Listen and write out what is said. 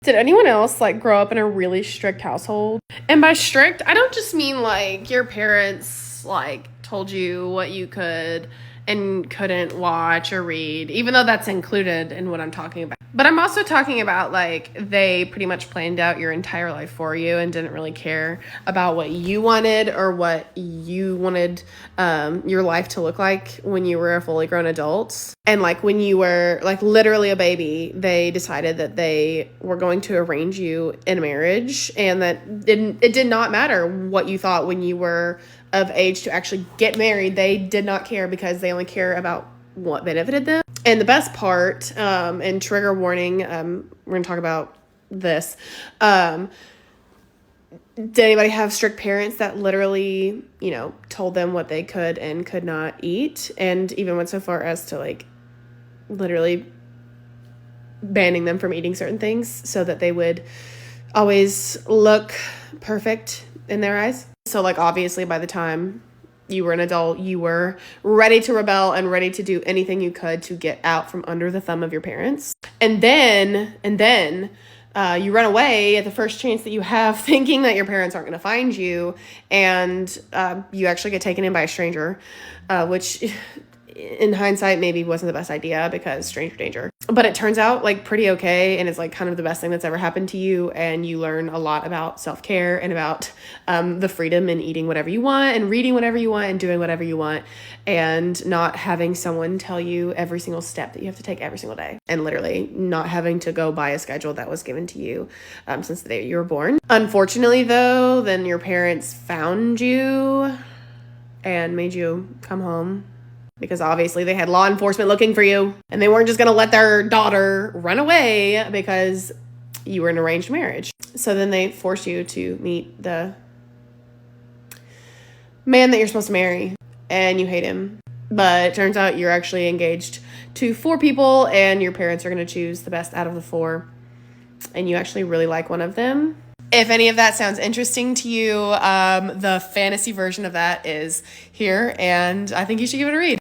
Did anyone else like grow up in a really strict household? And by strict, I don't just mean like your parents like told you what you could and couldn't watch or read, even though that's included in what I'm talking about. But I'm also talking about like they pretty much planned out your entire life for you and didn't really care about what you wanted or what you wanted your life to look like when you were a fully grown adult. And like when you were like literally a baby, they decided that they were going to arrange you in marriage, and that it did not matter what you thought when you were of age to actually get married. They did not care because they only care about what benefited them. And the best part, and trigger warning, we're going to talk about this. Did anybody have strict parents that literally, told them what they could and could not eat, and even went so far as to like literally banning them from eating certain things so that they would always look perfect in their eyes? So like obviously by the time you were an adult, you were ready to rebel and ready to do anything you could to get out from under the thumb of your parents. And then you run away at the first chance that you have, thinking that your parents aren't going to find you, and you actually get taken in by a stranger, which in hindsight maybe wasn't the best idea because stranger danger. But it turns out like pretty okay, and it's like kind of the best thing that's ever happened to you, and you learn a lot about self-care and about the freedom in eating whatever you want and reading whatever you want and doing whatever you want, and not having someone tell you every single step that you have to take every single day, and literally not having to go by a schedule that was given to you since the day you were born. Unfortunately though, then your parents found you and made you come home, because obviously they had law enforcement looking for you, and they weren't just going to let their daughter run away because you were in an arranged marriage. So then they forced you to meet the man that you're supposed to marry, and you hate him. But it turns out you're actually engaged to 4 people, and your parents are going to choose the best out of the 4, and you actually really like one of them. If any of that sounds interesting to you, the fantasy version of that is here, and I think you should give it a read.